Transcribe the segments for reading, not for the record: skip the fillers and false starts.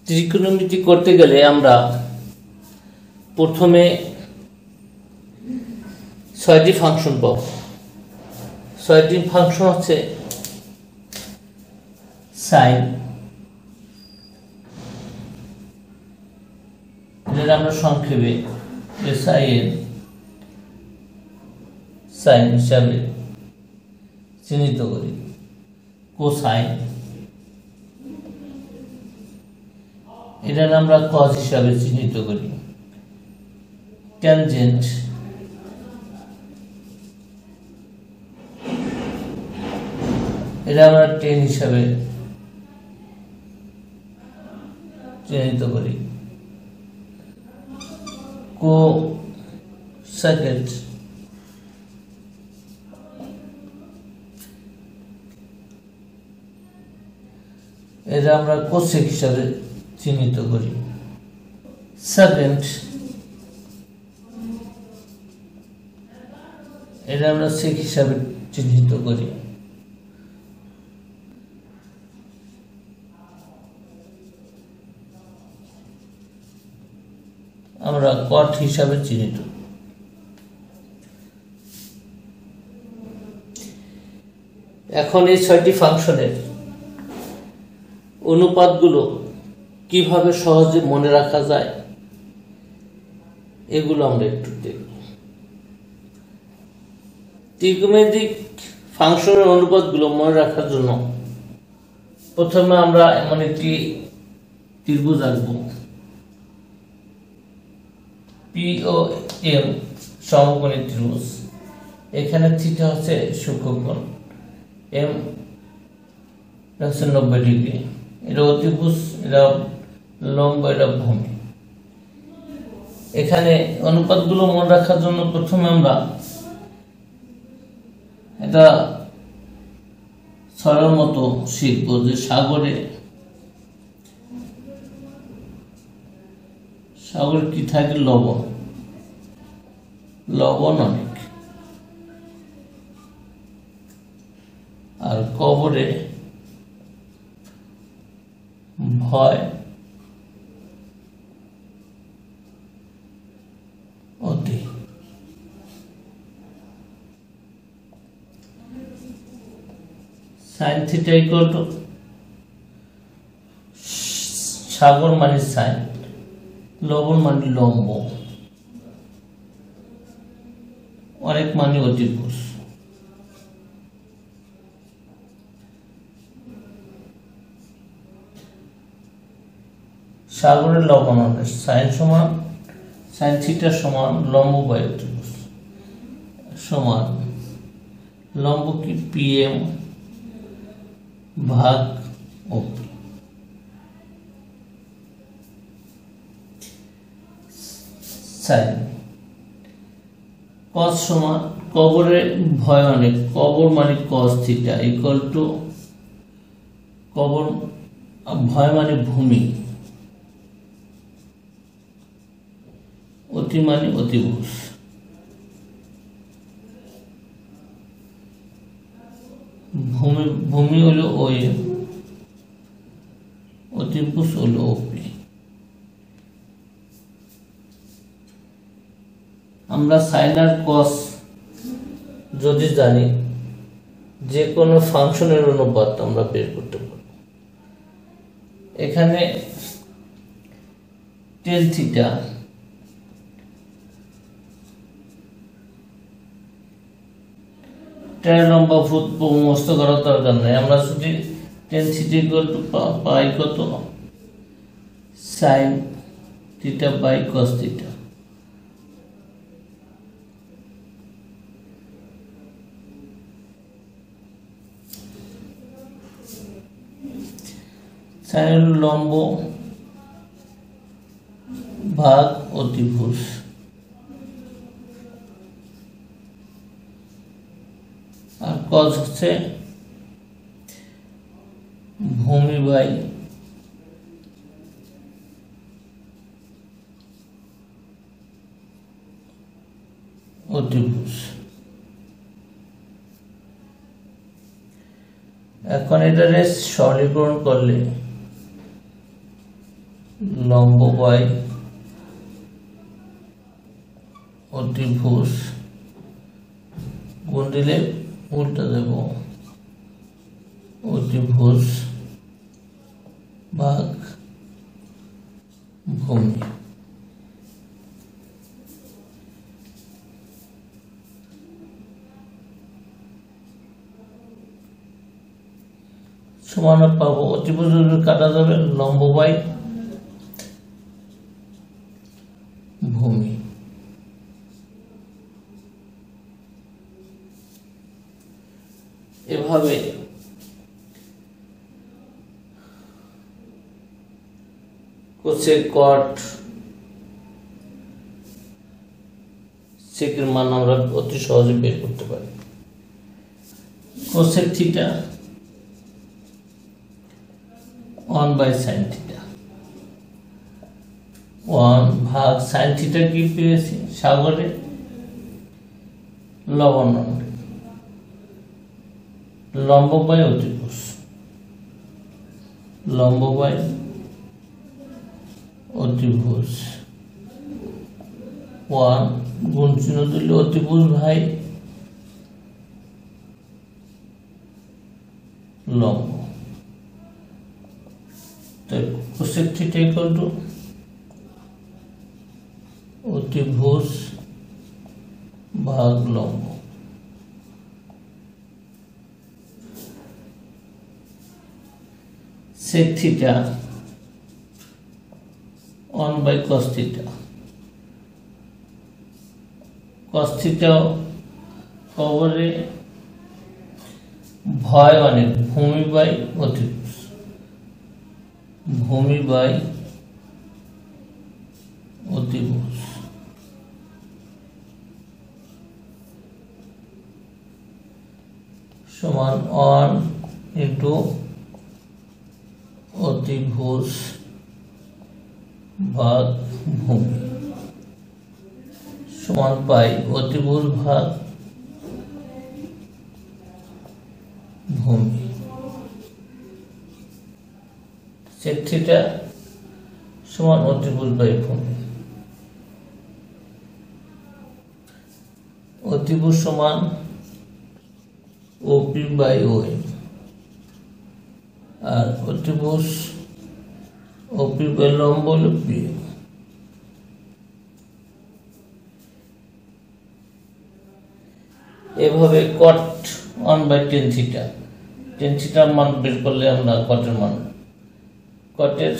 ত্রিকোণমিতি করতে গেলে আমরা প্রথমে 6টি ফাংশন পাবো। 6টি ফাংশন হচ্ছে সাইন, যেটা আমরা সংক্ষেপে SIN সাইন হিসাবে চিহ্নিত করি। কোসাইন, এটা আমরা কজ হিসাবে চিহ্নিত করি। ট্যানজেন্ট, এটা আমরা টেন হিসাবে চিহ্নিত করি। কোসেকেন্ড, এটা আমরা কোসেক হিসাবে চিহ্নিত করি। সেকেন্ড, এটা আমরা সেক হিসাবে চিহ্নিত করি। আমরা কট হিসাবে চিহ্নিত। এখন এই 6টি ফাংশনের অনুপাতগুলো কিভাবে সহজে মনে রাখা যায় এগুলো আমরা একটু দেখব। ত্রিকোণমিতিক ফাংশনের অনুপাতগুলো মনে রাখার জন্য প্রথমে আমরা এমন একটি ত্রিভুজ আঁকব। POM সমকোণী ত্রিভুজ। এখানে থিটা হচ্ছে সূক্ষ্মকোণ, M হচ্ছে 90 ডিগ্রি। এটা অতিভুজ, এটা লম্ব, এটা ভূমি। এখানে অনুপাতগুলো মনে রাখার জন্য প্রথমে আমরা এটা ছড়ার মতো শিখবো যে সাগরে কি থাকে? লবণ। লবণ অনেক। আর কবরে ভয় অতি। সাইন থিটা ইকুয়াল টু সাগর মানে সাইন, লবণ মানে লম্ব, অনেক মানে অতিভুজ। সাগরের লবণ সাইন সমান সাইন থিটা সমান লম্ব বাই অতিভুজ সমান লম্ব কি PM ভাগ OP। সাইন কস সমান কবরে ভয় অনেক, কবর মানে কস থিটা ইকুয়াল টু কবর ভয় মানে ভূমি, অতি মানে অতিভুজ। ভূমি হলো OM, অতিভুজ হলো OP। আমরা সাইন আর কস যদি জানি যে কোনো ফাংশনের অনুপাত আমরা বের করতে পারব। এখানে টেন থিটা টেন লম্বা ফুট মুখস্থ করার দরকার নেই। আমরা যদি টেন থিটা ইকুয়াল টু পাই কত? Sine theta by cos theta. Sine লম্ব ভাগ অতিভুজ। আর কস হচ্ছে ভূমি বাই অতিভুজ। এখন এটারে সরলীকরণ করলে লম্ব বাই অতিভুজ গুণ দিলে উল্টা দেব অতিভুজ ভাগ ভূমি। সমান পাবো অতিভুজ কাটা যাবে লম্ব বাই ভূমি। এভাবে কোসেক কট সেকের মান আমরা অতি সহজে বের করতে পারি। কোসেক থিটা 1/sin থিটা 1 ভাগ sin থিটা কি পেয়েছি সাগরে লবণ লম্ব বাই অতিভুজ লম্ব বাই অতিভুজ 1 গুণ চিহ্ন দিলে অতিভুজ ভাই লম্ব। তাই কোসেক থিটা ইকুয়াল টু অতিভুজ ভাগ লম্ব। sec theta 1/cos theta cos theta কবরে ভয় অনেক ভূমি বাই অতিভুজ ভূমি বাই অতিভুজ সমান 1 ইন্টু অতিভুজ ভাগ ভূমি সমান পাই অতিভুজ ভাগ ভূমি। sec theta সমান অতিভুজ বাই ভূমি। অতিভুজ সমান OP বাই OM আর অতিভুজ OP বাই লম্ব হল PM। এভাবে cot 1/tan theta tan theta মান বের করলে আমরা কটের মান কটের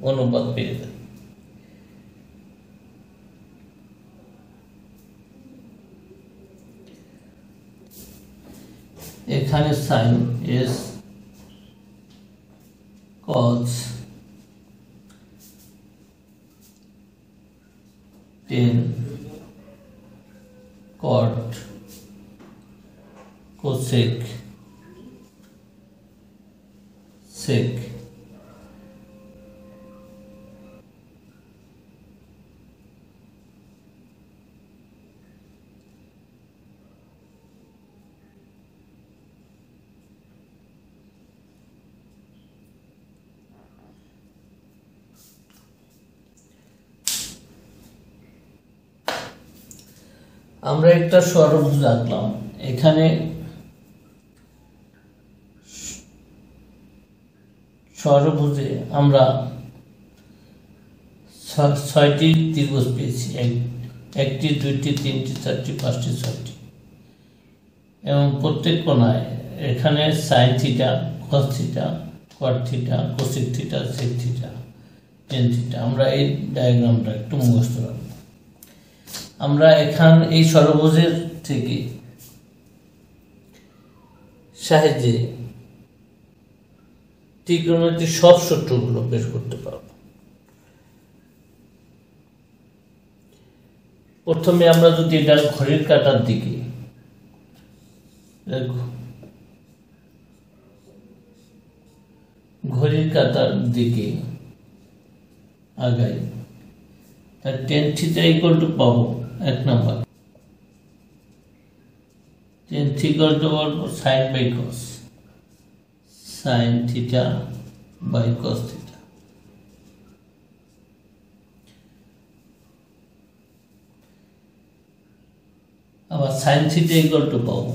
অনুপাত পেয়ে যাই। এখানে sin is cos tan cot cosec sec আমরা একটা ষড়ভুজ আঁকলাম। এখানে ষড়ভুজে আমরা 6টি ত্রিভুজ পেয়েছি, 1টি 2টি 3টি 4টি 5টি 6টি এবং প্রত্যেক কোণায় এখানে sin theta cos theta cot theta cosec theta sec theta tan theta. আমরা এই ডায়াগ্রামটা একটু মুখস্থ রাখব। আমরা এখানে এই ষড়ভুজের থেকে সাহায্যে ত্রিকোণমিতির সব সূত্রগুলো বের করতে পারব। প্রথমে আমরা যদি এটা ঘড়ির কাঁটার দিকে ঘড়ির কাঁটার দিকে আগাই, তার tan থিটা ইকুয়াল টু পাবো 1 number tan theta equal to sin by cos sin theta by cos theta আবার সাইন থিটা ইকুয়াল টু পাবো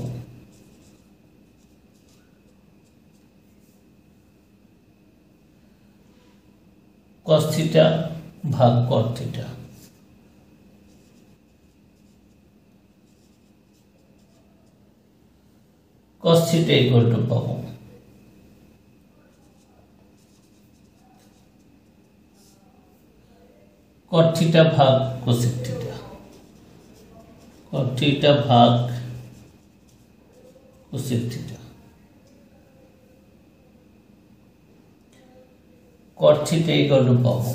কস থিটা ভাগ cot theta. Cos theta equal to পাবো কট থিটা ভাগ cosec theta. Cot theta ভাগ cosec theta. Cot theta equal to পাবো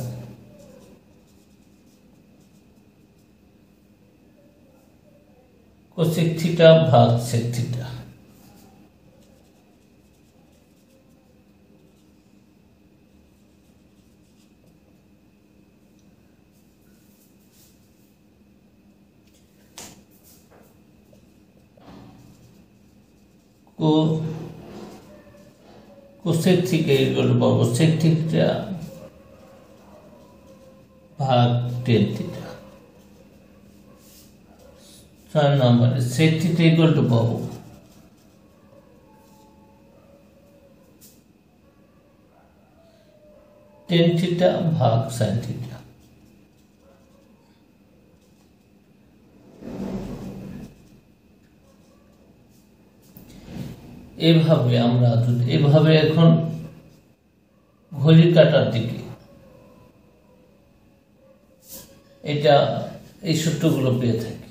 cosec theta ভাগ sec theta. Cosec theta equal to পাবো sec theta ভাগ tan theta. 6 নম্বরে sec theta equal to পাবো tan theta ভাগ সাইন থিটা। এভাবে আমরা যদি এভাবে এখন ঘড়ির কাঁটার দিকে এটা এই সূত্রগুলো পেয়ে থাকি।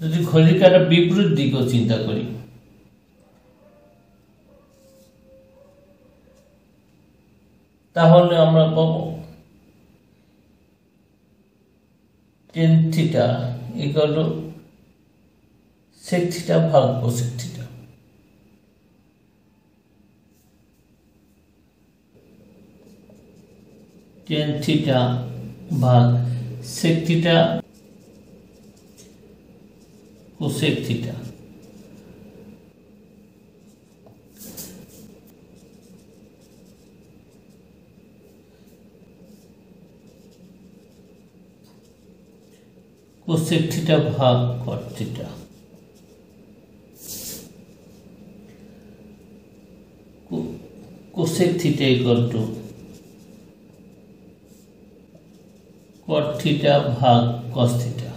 যদি ঘড়ির কাঁটার বিপরীত দিকেও চিন্তা করি তাহলে আমরা পাবো tan theta equal to sec theta ভাগ কোসেক থিটা। টেন থিটা ভাগ sec theta cosec theta. Cosec theta ভাগ cot theta. Cosec theta equal to cot theta ভাগ cos theta.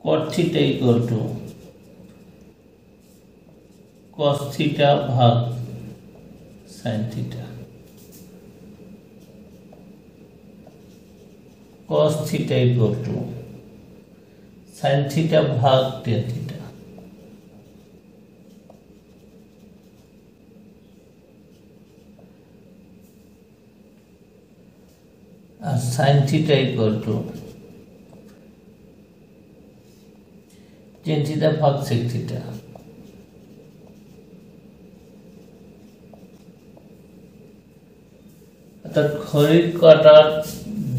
Cot theta equal to cos theta ভাগ sine theta. Cos theta equal to sine theta ভাগ tan theta. আর sine theta equal to tan theta ভাগ sec theta. অর্থাৎ ঘড়ির কাঁটার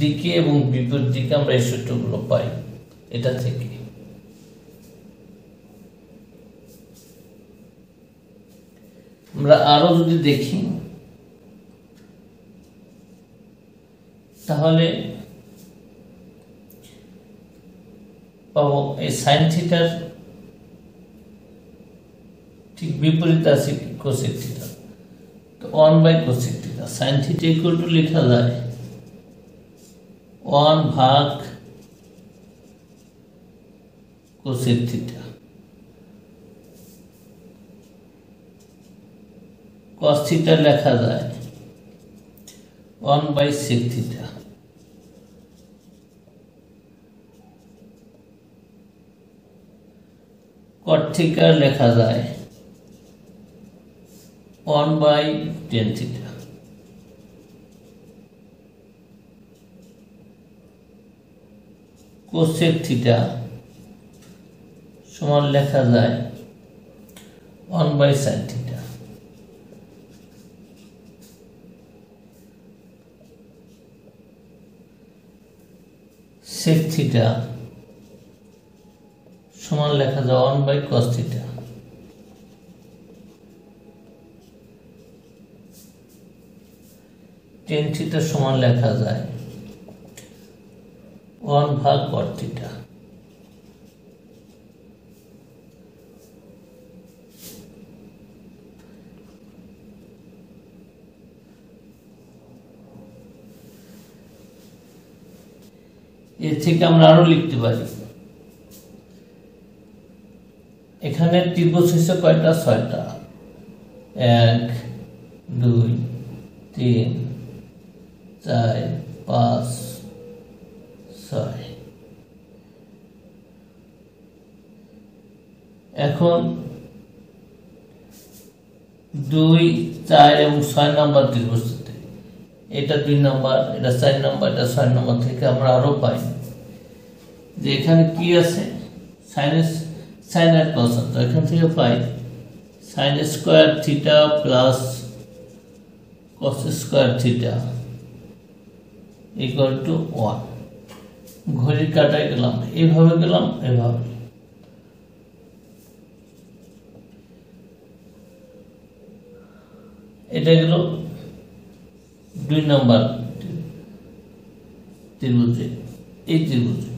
দিকে এবং বিপরীত দিকে আমরা এই সূত্রগুলো পাই এটা থেকে। আমরা আরো যদি দেখি তাহলে পাবো এই সাইন থিটার ঠিক বিপরীত আছে কোসেক থিটা। তো 1/কোসেক theta sine theta equal to লেখা যায় 1 ভাগ কোসেক থিটা। কস থিটা লেখা যায় 1/সেক থিটা। কট থিটা লেখা যায় 1/টেন থিটা। কোসেক থিটা সমান লেখা যায় 1/সাইন থিটা। সেক থিটা সমান লেখা যায় 1/কস থিটা। টেন থিটা সমান লেখা যায় 1/cot থিটা। এর থেকে আমরা আরো লিখতে পারি, এখানে ত্রিভুজ হচ্ছে কয়টা? 6টা। 1 2 3 4 5 6। এখন 2 4 এবং 6 নম্বর ত্রিভুজ, এটা 2 নম্বর, এটা 4 নম্বর, এটা 6 নম্বর থেকে আমরা আরো পাই যে এখানে কি আছে? সাইন আর কস। তো এখান থেকে পাই sine square theta plus cos square theta equal to 1। ঘড়ির কাটায় গেলাম, এইভাবে গেলাম, এভাবে। এটা গেল 2 নম্বর ত্রিভুজে, এই ত্রিভুজে।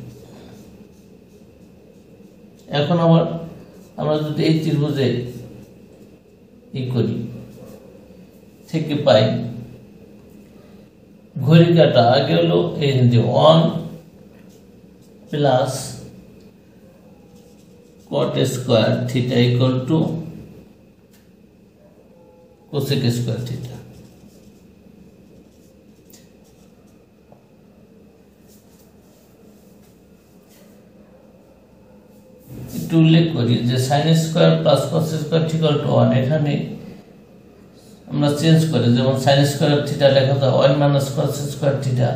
এখন আমরা যদি এই ত্রিভুজে করি থেকে পাই ঘড়ির কাটা আগে হলো এই 1 plus cot square theta equal two cosec square theta. একটু উল্লেখ করি যে sine square plus cos square equal to 1, এখানে আমরা চেঞ্জ করি, যেমন সাইন স্কয়ার থিটা লেখা যায় 1 মাইনাস কস স্কয়ার থিটা,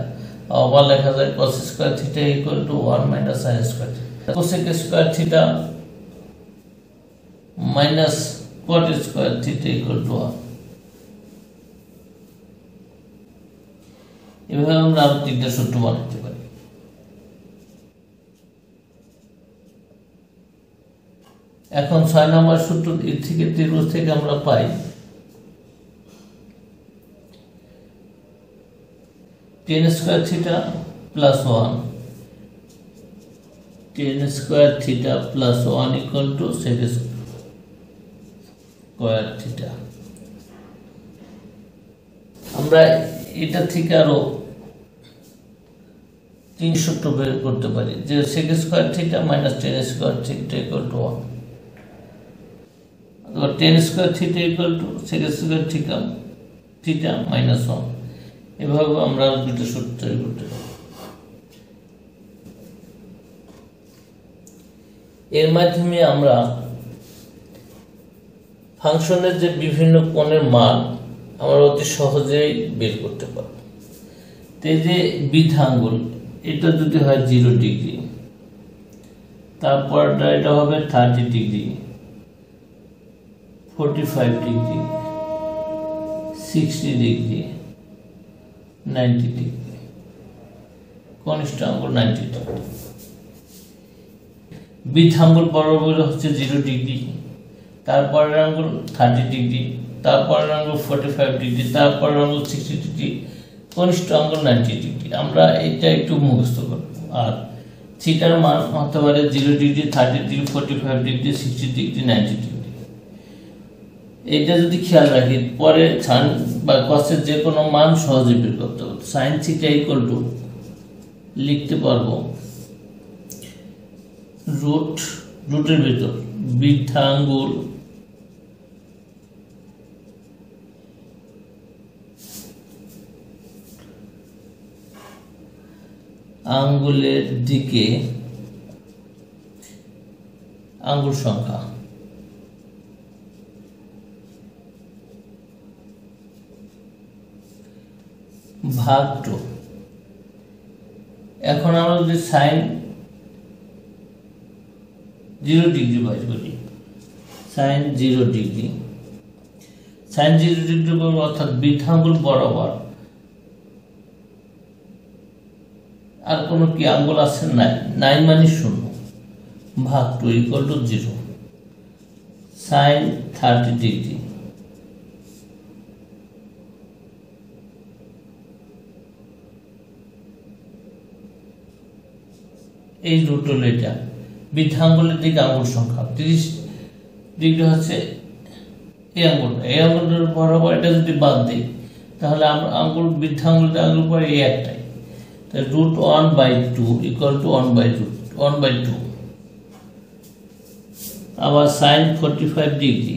আবার লেখা যায় cos square theta equal to 1 minus sine square theta. cosec square theta minus cot square theta equal to 1। এভাবে আমরা আরো 3টা সূত্র বানাতে পারি। এখন 6 নম্বর সূত্র থেকে ত্রিভুজ থেকে আমরা পাই tan square theta plus 1, tan square theta plus 1 equal to sec square theta. আমরা এটা থেকে আরো 3 সূত্র বের করতে পারি, যে sec square theta minus tan square theta equal to 1, অথবা tan square theta equal two sec square theta minus 1। এভাবে আমরা দুটো সূত্র তৈরি করতে পারি। এর মাধ্যমে আমরা ফাংশনের যে বিভিন্ন কোণের মান আমরা অতি সহজেই বের করতে পারব। এই যে বৃদ্ধাঙ্গুল, এটা যদি হয় 0 ডিগ্রি, তারপর এটা হবে 30 ডিগ্রি, 45 ডিগ্রি, 60 ডিগ্রি, 90 ডিগ্রি, কনিষ্ঠ আঙ্গুল 90 ডিগ্রি। বৃদ্ধাঙ্গুল বরাবর হচ্ছে 0 ডিগ্রি, তারপরের আঙ্গুল 30 ডিগ্রি, তারপরের আঙ্গুল 45 ডিগ্রি, তারপরের আঙ্গুল 60 ডিগ্রি, কনিষ্ঠ আঙ্গুল 90 ডিগ্রি। আমরা এটা একটু মুখস্থ করব। আর থিটার মান হতে পারে 0 degree, 30 degree, 45 degree, 60 degree, 90 degree. এটা যদি খেয়াল রাখি, পরে সাইন বা কসের যে কোনো মান সহজে বের করতে পারবো। সাইন থিটা ইকুয়াল টু লিখতে পারবো রুটের ভিতর বৃদ্ধাঙ্গুল আঙ্গুলের দিকে আঙ্গুল সংখ্যা ভাগ 2। এখন আমরা যদি সাইন 0 ডিগ্রি বাইর করি, সাইন 0 ডিগ্রি, সাইন 0 ডিগ্রি অর্থাৎ বৃদ্ধাঙ্গুল বরাবর আর কোনো কি আঙ্গুল আছে? নাই মানে 0, ভাগ 2 ইকুয়াল টু 0। সাইন 30 ডিগ্রি এই রুট হলো এটা, বৃদ্ধাঙ্গুলের দিকে আঙ্গুল সংখ্যা 30 ডিগ্রি হচ্ছে এই আঙ্গুলটার বরাবর। এটা যদি বাদ দিই তাহলে আমরা বৃদ্ধাঙ্গুলের আঙ্গুল পরে এই একটাই, তাই √1/2 ইকুয়াল টু 1/2। আবার sin 45 ডিগ্রি,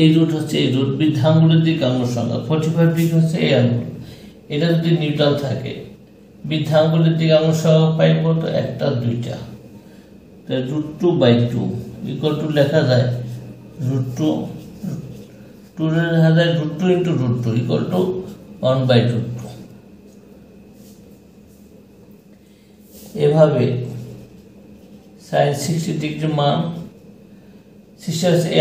এই রুট হচ্ছে এই রুট, বৃদ্ধাঙ্গুলের দিকে আঙ্গুল সংখ্যা 45 ডিগ্রি হচ্ছে এই আঙ্গুল। এটা যদি নিউট্রাল থাকে বৃদ্ধাঙ্গুলের দিকে আঙ্গুল সংখ্যা পাইব তো একটা দুইটা, তাই √2/2 ইকুয়াল টু লেখা যায় √2 লেখা যায় √2 ইন্টু √2 ইকুয়াল টু 1/2। এভাবে sin 60 ডিগ্রি মান 60 হচ্ছে এই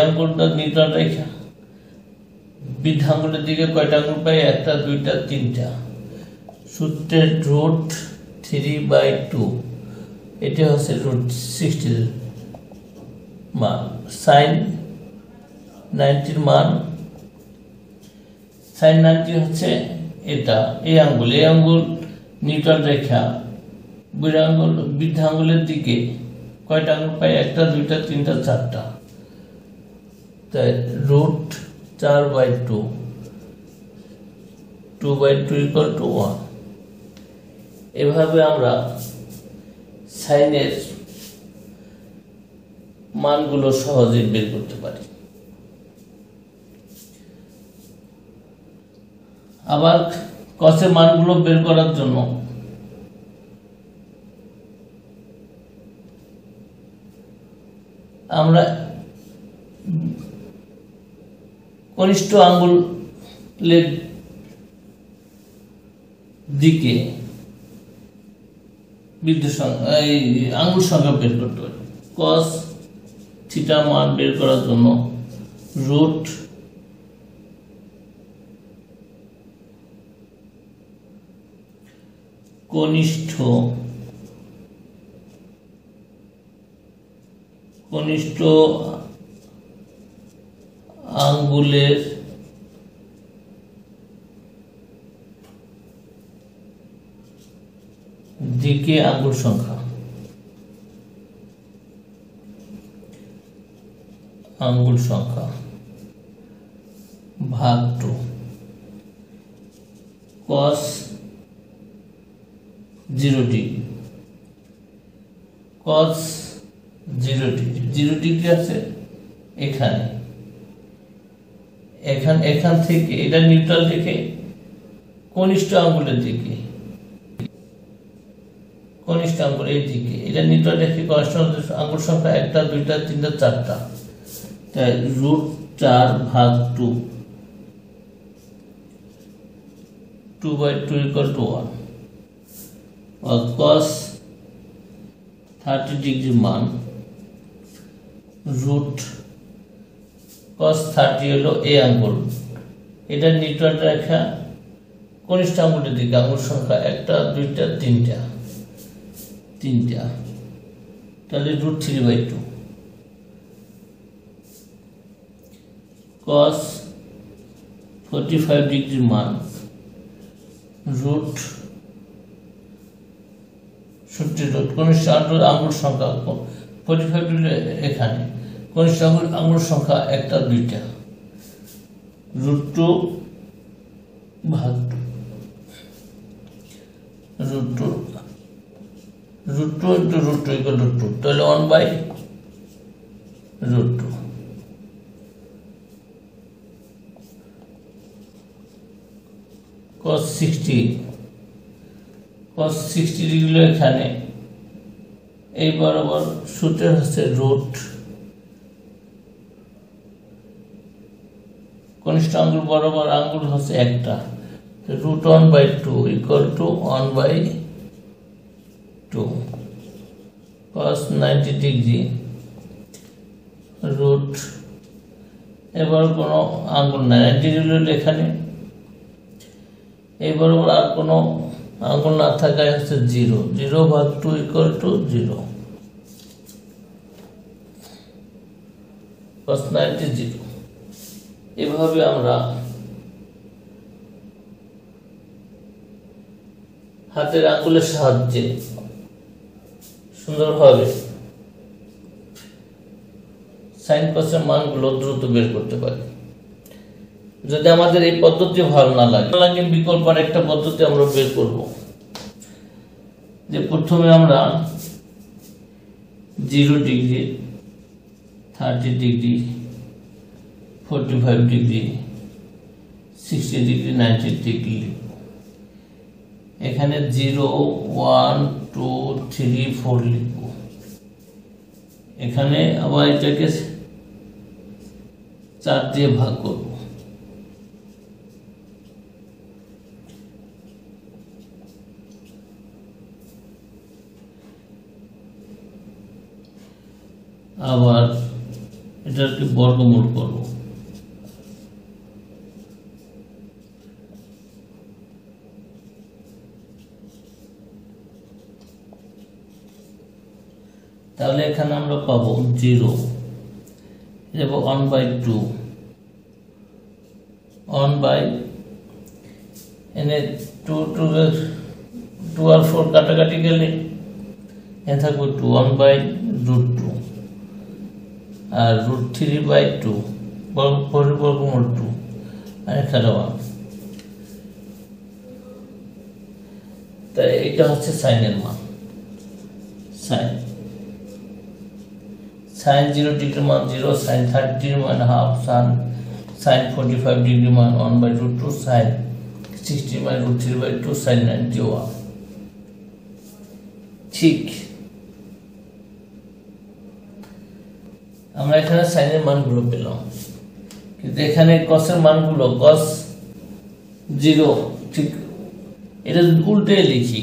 আঙ্গুলটা নিউট্রাল রেখা, বৃদ্ধাঙ্গুলের দিকে কয়টা আঙ্গুল পাই, একটা দুইটা তিনটা, সূত্রের √3/2 এটা হচ্ছে √60 মান। sin 90 মান, sin 90 হচ্ছে এটা এই আঙ্গুল নিউট্রাল রেখা, বৃদ্ধাঙ্গুলের দিকে কয়টা আঙ্গুল পাই, একটা দুইটা তিনটা চারটা, তাই √4/2 2/2 ইকুয়াল টু 1। এভাবে আমরা সাইনের মানগুলো সহজে বের করতে পারি। আবার কসের মানগুলো বের করার জন্য আমরা কনিষ্ঠ আঙ্গুলের দিকে আঙ্গুল সংখ্যা বের করতে পারি। cos থিটা মান বের করার জন্য রুট কনিষ্ঠ আঙ্গুলের দিকে আঙ্গুল সংখ্যা ভাগ 2 cos 0 ডিগ্রি, cos 0 ডিগ্রি আছে এখান থেকে এটা নিউট্রাল রেখে কনিষ্ঠ আঙ্গুলের দিকে, কনিষ্ঠ আঙ্গুল এই দিকে, এটা নিউট্রাল রেখে কনিষ্ঠ আঙ্গুল সংখ্যা একটা দুইটা তিনটা চারটা, তাই √4/2 2/2 ইকুয়াল টু 1। और cos 30 ডিগ্রি মান cos 30 হলো এই আঙ্গুল, এটা নিউট্রাল রেখা কনিষ্ঠ আঙ্গুলের দিকে আঙ্গুল সংখ্যা একটা দুইটা তিনটা, তাহলে √3/2 cos 45 ডিগ্রি মান কনিষ্ঠ আঙ্গুল সংখ্যা 45 ডিগ্রি, এখানে কনিষ্ঠ আঙ্গুল সংখ্যা একটা দুইটা, √2/2 √2 into √2 equal to 2, তাহলে 1/√2। cos 60 ডিগ্রি এখানে এই বরাবর, সূত্র হচ্ছে রুট কনিষ্ঠ আঙ্গুল বরাবর আঙ্গুল হচ্ছে একটা, √1/2 equal to 1/2 cos 90 degree root, এবার কোনো আঙ্গুল নাই 90 ডিগ্রি এখানে, এই বরাবর আর কোনো আঙ্গুল না থাকায় হচ্ছে 0/2 ইকুয়াল টু 0 cos 90 0। এভাবে আমরা হাতের আঙ্গুলের সাহায্যে সুন্দরভাবে সাইন কসের মানগুলো দ্রুত বের করতে পারি। যদি আমাদের এই পদ্ধতি ভালো না লাগে বিকল্প একটা পদ্ধতি আমরা বের করব, যে প্রথমে আমরা 0 degree, 30 degree, 45 degree, 60 degree, 90 degree লিখব। এখানে 0, 1, 2, 3, 4 লিখব। এখানে আবার এটাকে 4 দিয়ে ভাগ করব। আবার এটাকে বর্গমূল করব। তাহলে এখানে আমরা পাবো 0 এবং 1/2, 2 আর 4 কাটাকাটি গেলে এখানে থাকবে 2, 1/√2 আর √3/2 বর্গমূল 2 আর এখানে 1। তাই এটা হচ্ছে সাইনের মান। সাইন 0 ডিগ্রির মান 0, সাইন 30 মান হাফ, সাইন 45 ডিগ্রি মান 1/√2, সাইন 60 মান √3/2, সাইন 90 1। ঠিক আমরা এখানে সাইনের মানগুলো পেলাম, কিন্তু এখানে কসের মানগুলো cos 0, ঠিক এটা উল্টে লিখি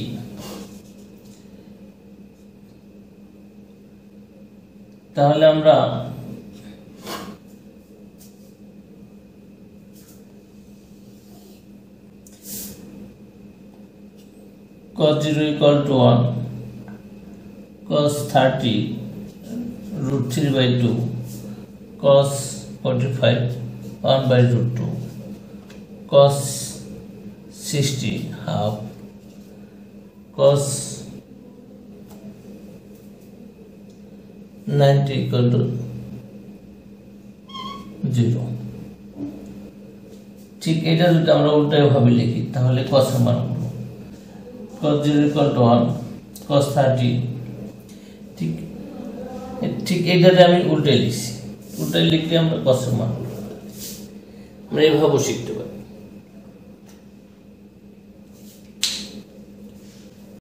তাহলে আমরা cos 0 = 1, cos 30 √3/2, cos 45 1/√2, cos 60 half, cos 90 = 0। ঠিক এটা যদি আমরা উল্টায় ভাবে লিখি তাহলে cos এর মানগুলো cos 0 = 1, cos 30 ঠিক এইটাতে আমি উল্টে লিখছি। উল্টে লিখলে আমরা cos এর মানগুলো আমরা এইভাবে শিখতে পারি।